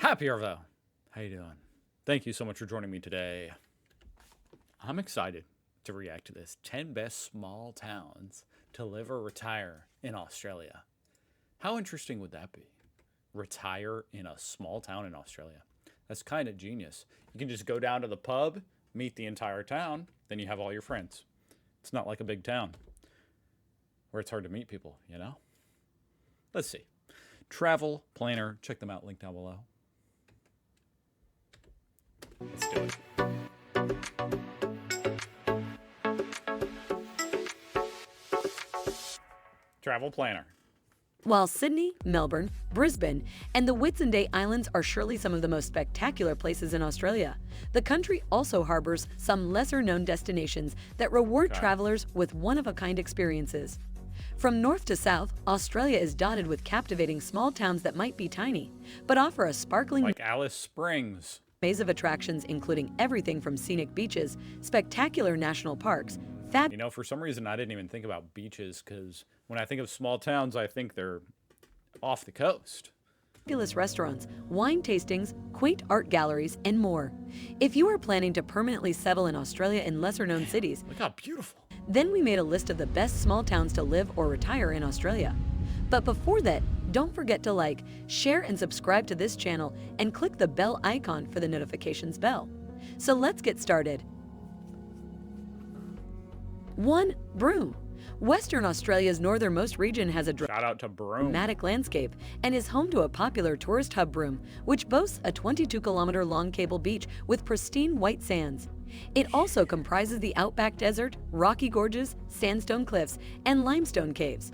Happier though. How you doing? Thank you so much for joining me today. I'm excited to react to this 10 best small towns to live or retire in Australia. How interesting would that be? Retire in a small town in Australia. That's kind of genius. You can just go down to the pub, meet the entire town, then you have all your friends. It's not like a big town where it's hard to meet people, you know? Let's see. Travel Planner. Check them out. Link down below. Let's do it. Travel Planner. While Sydney, Melbourne, Brisbane, and the Whitsunday Islands are surely some of the most spectacular places in Australia, the country also harbors some lesser-known destinations that reward travelers with one-of-a-kind experiences. From north to south, Australia is dotted with captivating small towns that might be tiny, but offer a sparkling like Alice Springs maze of attractions including everything from scenic beaches, spectacular national parks, You know, for some reason I didn't even think about beaches, because when I think of small towns, I think they're off the coast. Fabulous restaurants, wine tastings, quaint art galleries, and more. If you are planning to permanently settle in Australia in lesser-known cities, Look how beautiful. then we made a list of the best small towns to live or retire in Australia. But before that, don't forget to like, share, and subscribe to this channel, and click the bell icon for the notifications bell. So let's get started. 1. Broome. Western Australia's northernmost region has a Shout out to Broome. dramatic landscape and is home to a popular tourist hub, Broome, which boasts a 22-kilometer-long cable beach with pristine white sands. It also comprises the outback desert, rocky gorges, sandstone cliffs, and limestone caves.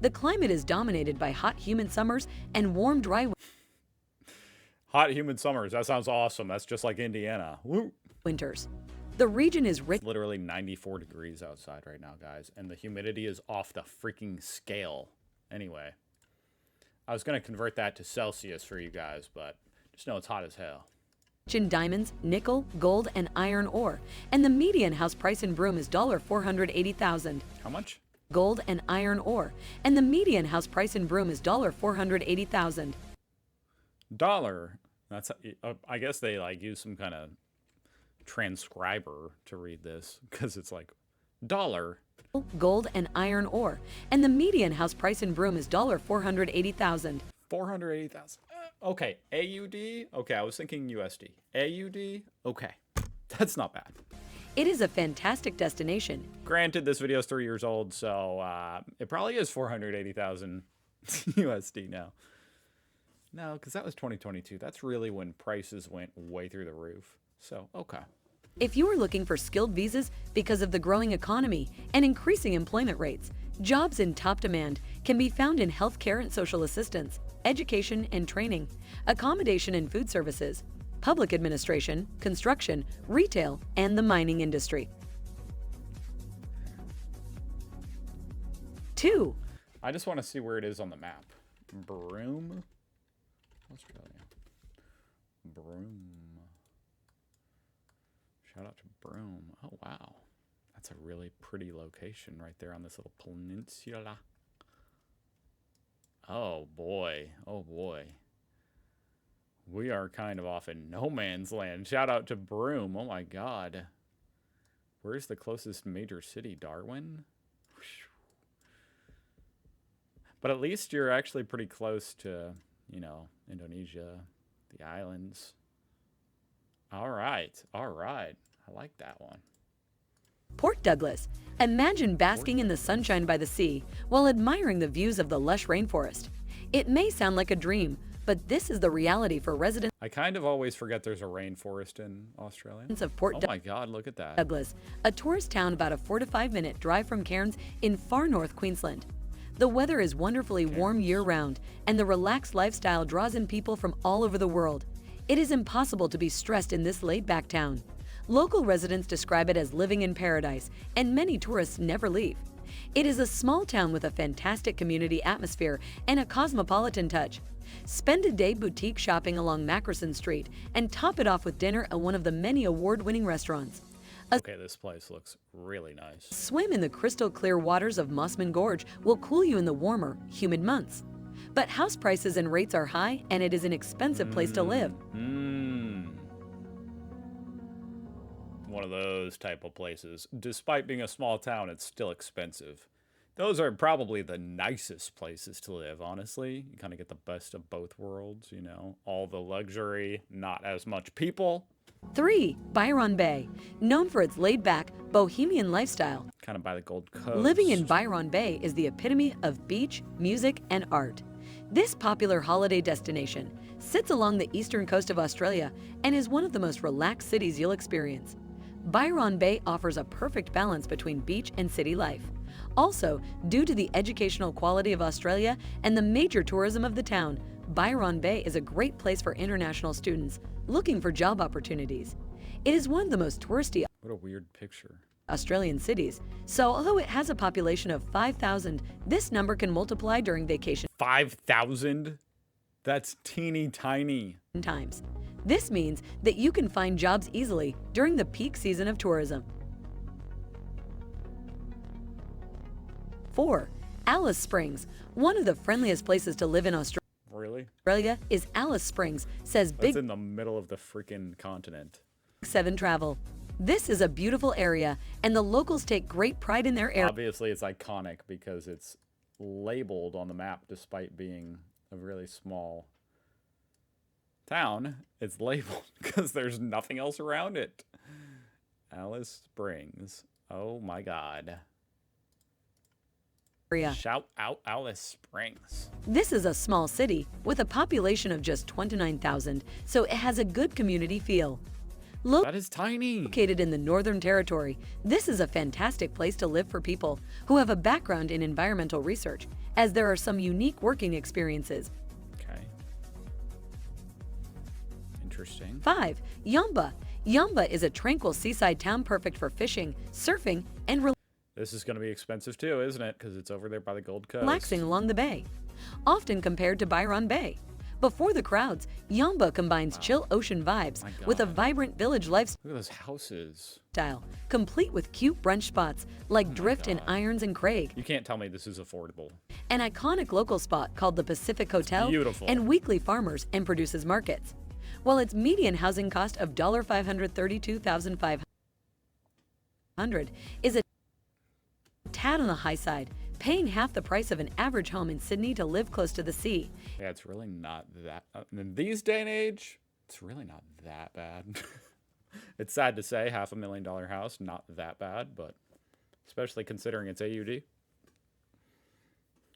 The climate is dominated by hot, humid summers and warm, dry Hot, humid summers. That sounds awesome. That's just like Indiana. Woo. winters. The region is rich. Literally 94 degrees outside right now, guys, and the humidity is off the freaking scale. Anyway, I was going to convert that to Celsius for you guys, but just know it's hot as hell. In diamonds, nickel, gold, and iron ore, and the median house price in Broome is $480,000. How much? Gold and iron ore, and the median house price in Broome is $480,000. Dollar. That's. I guess they like use some kind of transcriber to read this, because it's like dollar. Gold and iron ore, and the median house price in Broome is $480,000. 480,000. Okay, AUD. Okay, I was thinking USD. AUD. Okay, that's not bad. It is a fantastic destination. Granted, this video is 3 years old, so it probably is 480,000 USD now. No, because that was 2022. That's really when prices went way through the roof. So, okay. If you are looking for skilled visas because of the growing economy and increasing employment rates, jobs in top demand can be found in healthcare and social assistance, education and training, accommodation and food services, public administration, construction, retail, and the mining industry. 2. I just want to see where it is on the map. Broome, Australia. Broome. Shout out to Broome. Oh, wow. That's a really pretty location right there on this little peninsula. Oh, boy. Oh, boy. We are kind of off in no man's land. Shout out to Broome. Oh, my God. Where's the closest major city? Darwin? But at least you're actually pretty close to, you know, Indonesia, the islands. All right. All right. I like that one. Port Douglas. Imagine basking in the sunshine by the sea while admiring the views of the lush rainforest. It may sound like a dream, but this is the reality for residents I kind of always forget there's a rainforest in Australia. of Port Oh my God, look at that. Douglas, a tourist town about a 4 to 5 minute drive from Cairns in far north Queensland. The weather is wonderfully warm year-round, and the relaxed lifestyle draws in people from all over the world. It is impossible to be stressed in this laid-back town. Local residents describe it as living in paradise, and many tourists never leave. It is a small town with a fantastic community atmosphere and a cosmopolitan touch. Spend a day boutique shopping along Mackerson Street and top it off with dinner at one of the many award-winning restaurants. Okay, this place looks really nice. Swim in the crystal clear waters of Mossman Gorge will cool you in the warmer, humid months. But house prices and rates are high, and it is an expensive place to live. One of those type of places. Despite being a small town, it's still expensive. Those are probably the nicest places to live, honestly. You kind of get the best of both worlds, you know. All the luxury, not as much people. 3. Byron Bay, known for its laid-back, bohemian lifestyle. Kind of by the Gold Coast. Living in Byron Bay is the epitome of beach, music, and art. This popular holiday destination sits along the eastern coast of Australia and is one of the most relaxed cities you'll experience. Byron Bay offers a perfect balance between beach and city life. Also, due to the educational quality of Australia and the major tourism of the town, Byron Bay is a great place for international students looking for job opportunities. It is one of the most touristy What a weird picture. Australian cities, so although it has a population of 5,000, this number can multiply during vacation 5,000? That's teeny tiny. times. This means that you can find jobs easily during the peak season of tourism. 4. Alice Springs. One of the friendliest places to live in Really? Australia is Alice Springs, says That's Big in the middle of the freaking continent. 7 Travel. This is a beautiful area, and the locals take great pride in their area. Obviously, it's iconic because it's labeled on the map despite being a really small town. It's labeled because there's nothing else around it. Alice Springs. Oh my God. Shout out Alice Springs. This is a small city with a population of just 29,000, so it has a good community feel. That is tiny. Located in the Northern Territory, this is a fantastic place to live for people who have a background in environmental research, as there are some unique working experiences. Okay. Interesting. 5. Yamba. Yamba is a tranquil seaside town perfect for fishing, surfing, and This is going to be expensive too, isn't it? Because it's over there by the Gold Coast. relaxing along the bay. Often compared to Byron Bay. Before the crowds, Yamba combines chill ocean vibes with a vibrant village lifestyle, Look at those houses. complete with cute brunch spots like Drift and Irons and Craig, You can't tell me this is affordable. an iconic local spot called the Pacific Hotel, beautiful. and weekly farmers and produces markets. While its median housing cost of $532,500 is a tad on the high side, paying half the price of an average home in Sydney to live close to the sea. Yeah, it's really not that. In these day and age, it's really not that bad. It's sad to say, $500,000 house, not that bad, but especially considering it's AUD,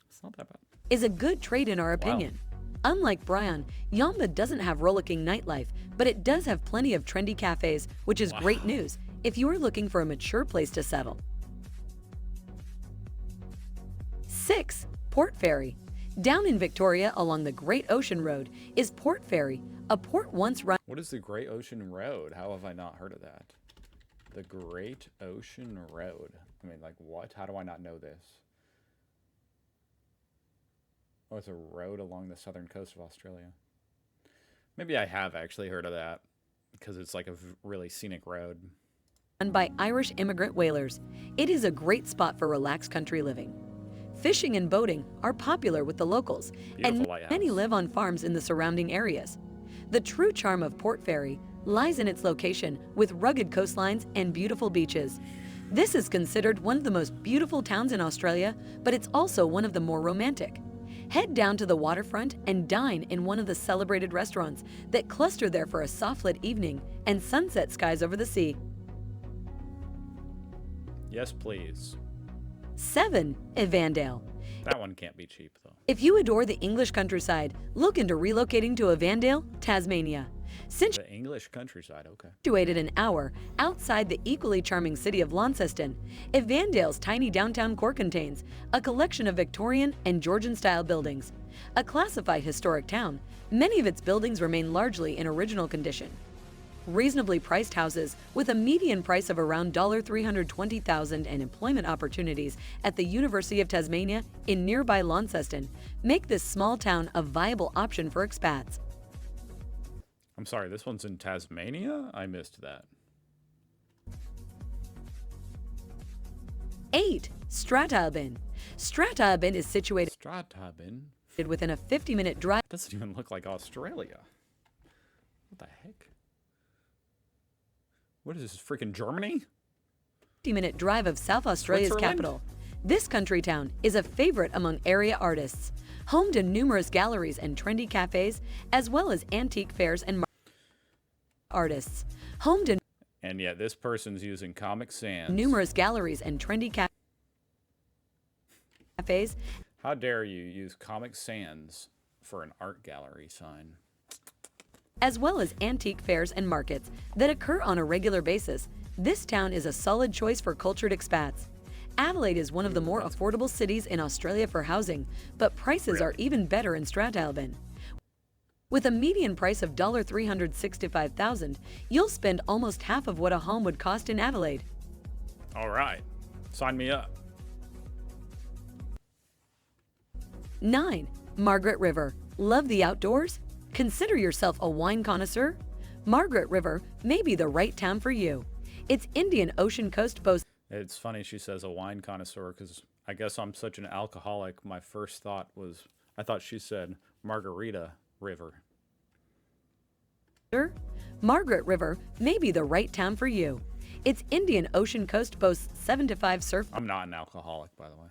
it's not that bad. Is a good trade in our opinion. Unlike Bryan, Yamba doesn't have rollicking nightlife, but it does have plenty of trendy cafes, which is great news if you are looking for a mature place to settle. 6. Port Fairy. Down in Victoria along the Great Ocean Road is Port Fairy, a port once run What is the Great Ocean Road? How have I not heard of that? The Great Ocean Road. I mean, like, what? How do I not know this? Oh, it's a road along the southern coast of Australia. Maybe I have actually heard of that because it's like a really scenic road. by Irish immigrant whalers. It is a great spot for relaxed country living. Fishing and boating are popular with the locals, and Beautiful lighthouse. many live on farms in the surrounding areas. The true charm of Port Fairy lies in its location with rugged coastlines and beautiful beaches. This is considered one of the most beautiful towns in Australia, but it's also one of the more romantic. Head down to the waterfront and dine in one of the celebrated restaurants that cluster there for a soft-lit evening and sunset skies over the sea. Yes, please. 7. Evandale. That one can't be cheap, though. If you adore the English countryside, look into relocating to Evandale, Tasmania. The English countryside, okay. Situated an hour outside the equally charming city of Launceston, Evandale's tiny downtown core contains a collection of Victorian and Georgian-style buildings. A classified historic town, many of its buildings remain largely in original condition. Reasonably priced houses with a median price of around $320,000 and employment opportunities at the University of Tasmania in nearby Launceston make this small town a viable option for expats. I'm sorry, this one's in Tasmania? I missed that. 8. Strathalbyn. Strathalbyn is situated Strathalbyn? within a 50-minute drive. Doesn't even look like Australia. What the heck? What is this, freaking Germany? 50-minute drive of South Australia's Switzerland? capital. This country town is a favorite among area artists, home to numerous galleries and trendy cafes, as well as antique fairs and artists. Home to And yet this person's using Comic Sans. numerous galleries and trendy cafes, How dare you use Comic Sans for an art gallery sign? as well as antique fairs and markets that occur on a regular basis. This town is a solid choice for cultured expats. Adelaide is one of the more affordable cities in Australia for housing, but prices are even better in Strathalbyn. With a median price of $365,000, you'll spend almost half of what a home would cost in Adelaide. All right, sign me up. 9. Margaret River. Love the outdoors? Consider yourself a wine connoisseur? Margaret River may be the right town for you. Its Indian Ocean coast boasts It's funny she says a wine connoisseur because I guess I'm such an alcoholic. My first thought was, I thought she said Margarita River. Margaret River may be the right town for you. Its Indian Ocean coast boasts 7 to 5 surf I'm not an alcoholic, by the way.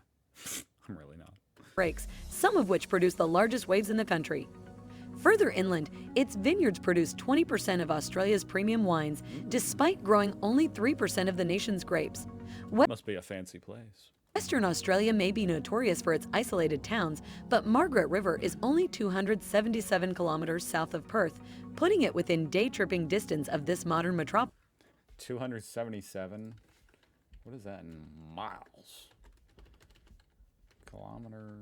I'm really not. breaks, some of which produce the largest waves in the country. Further inland, its vineyards produce 20% of Australia's premium wines, despite growing only 3% of the nation's grapes. Must be a fancy place. Western Australia may be notorious for its isolated towns, but Margaret River is only 277 kilometers south of Perth, putting it within day-tripping distance of this modern metropolis. 277. What is that in miles? Kilometer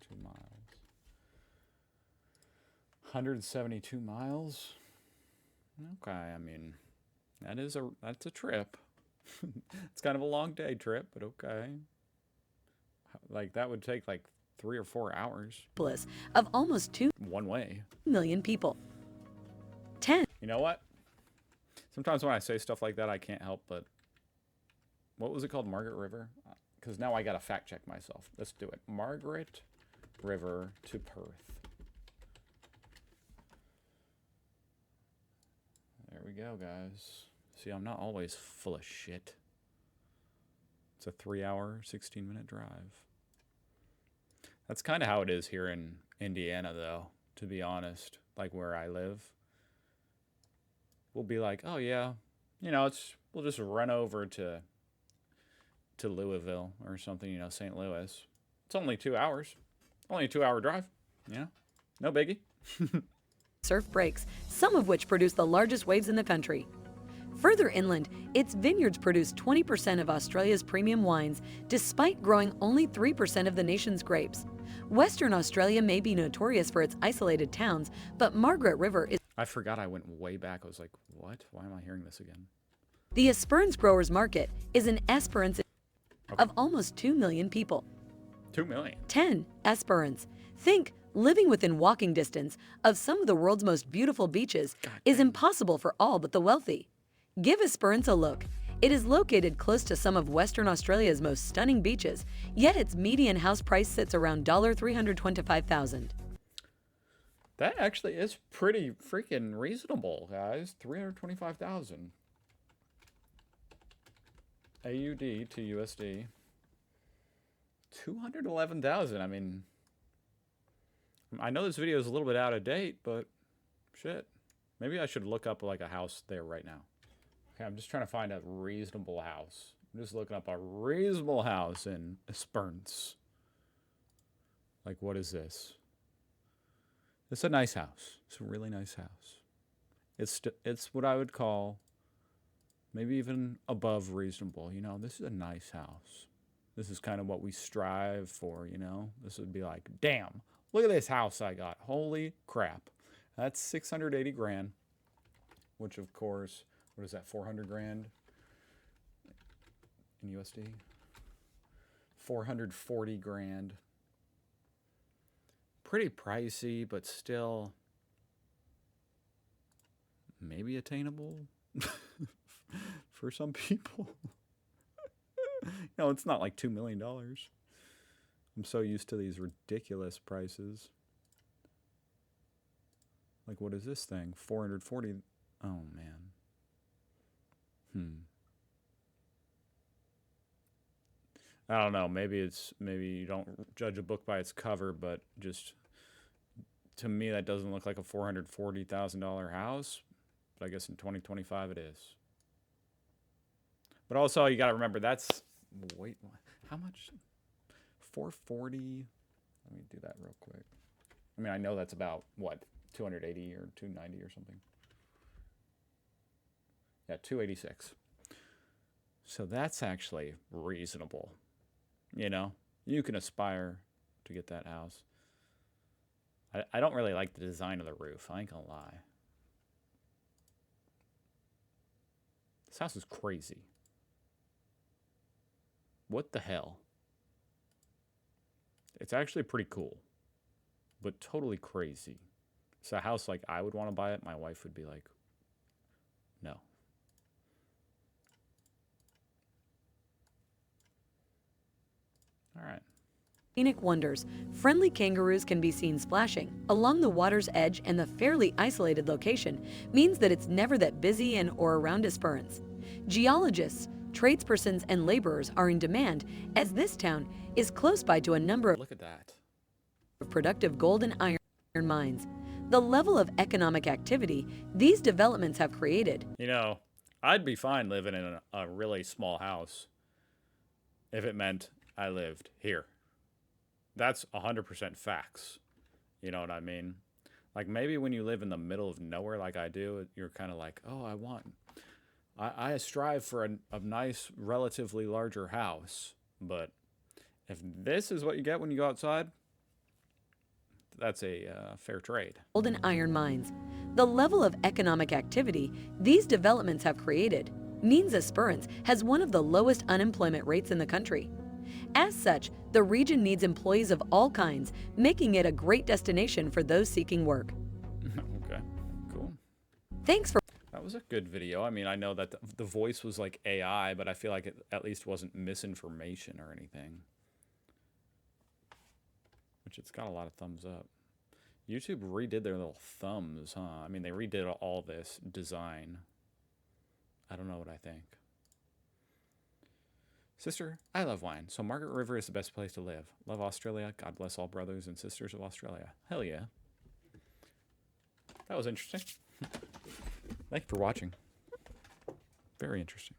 to miles. 172 miles. Okay, I mean, that's a trip. It's kind of a long day trip, but okay. Like that would take like 3 or 4 hours. Of almost 2 One way. million people. 10. You know what? Sometimes when I say stuff like that, I can't help but. What was it called? Margaret River? Because now I got to fact check myself. Let's do it. Margaret River to Perth. There we go, guys. See, I'm not always full of shit. It's a 3-hour, 16-minute drive. That's kind of how it is here in Indiana, though, to be honest. Like where I live. We'll be like, oh, yeah, you know, we'll just run over to Louisville or something, you know, St. Louis. It's only 2 hours. Only a 2-hour drive, you know? No biggie. Surf breaks, some of which produce the largest waves in the country. Further inland, its vineyards produce 20% of Australia's premium wines, despite growing only 3% of the nation's grapes. Western Australia may be notorious for its isolated towns, but Margaret River is. I forgot I went way back. I was like, what? Why am I hearing this again? The Esperance Growers Market is an Esperance of almost 2 million people. 2 million. 10. Esperance. Think living within walking distance of some of the world's most beautiful beaches is impossible for all but the wealthy. Give Esperance a look. It is located close to some of Western Australia's most stunning beaches, yet its median house price sits around $325,000. That actually is pretty freaking reasonable, guys. $325,000. AUD to USD. $211,000. I mean, I know this video is a little bit out of date, but shit. Maybe I should look up like a house there right now. Okay, I'm just trying to find a reasonable house. I'm just looking up a reasonable house in Esperance. Like, what is this? It's a nice house. It's a really nice house. It's what I would call maybe even above reasonable. You know, this is a nice house. This is kind of what we strive for, you know? This would be like, damn, look at this house I got. Holy crap. That's 680 grand, which of course, what is that, 400 grand in USD? 440 grand. Pretty pricey, but still maybe attainable for some people. No, it's not like $2 million. I'm so used to these ridiculous prices. Like, what is this thing? 440. Oh, man. I don't know. Maybe you don't judge a book by its cover, but just to me, that doesn't look like a $440,000 house. But I guess in 2025 it is. But also, you got to remember that's wait, how much? 440. Let me do that real quick. I mean, I know that's about what, 280 or 290 or something. Yeah, 286. So that's actually reasonable. You know, you can aspire to get that house. I don't really like the design of the roof. I ain't gonna lie. This house is crazy. What the hell? It's actually pretty cool, but totally crazy. It's a house like I would want to buy it. My wife would be like, no. All right. Scenic wonders, friendly kangaroos can be seen splashing along the water's edge, and the fairly isolated location means that it's never that busy in or around Esperance. Geologists, tradespersons, and laborers are in demand, as this town is close by to a number Look at that. of productive gold and iron mines. The level of economic activity these developments have created. You know, I'd be fine living in a really small house if it meant I lived here. That's 100% facts. You know what I mean? Like, maybe when you live in the middle of nowhere like I do, you're kind of like, oh, I strive for a nice, relatively larger house. But if this is what you get when you go outside, that's a fair trade. Gold and iron mines. The level of economic activity these developments have created means Esperance has one of the lowest unemployment rates in the country. As such, the region needs employees of all kinds, making it a great destination for those seeking work. Okay, cool. Thanks for That was a good video. I mean, I know that the voice was like AI, but I feel like it at least wasn't misinformation or anything. Which it's got a lot of thumbs up. YouTube redid their little thumbs, huh? I mean, they redid all this design. I don't know what I think. Sister, I love wine, so Margaret River is the best place to live. Love Australia. God bless all brothers and sisters of Australia. Hell yeah. That was interesting. Thank you for watching. Very interesting.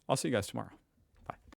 I'll see you guys tomorrow.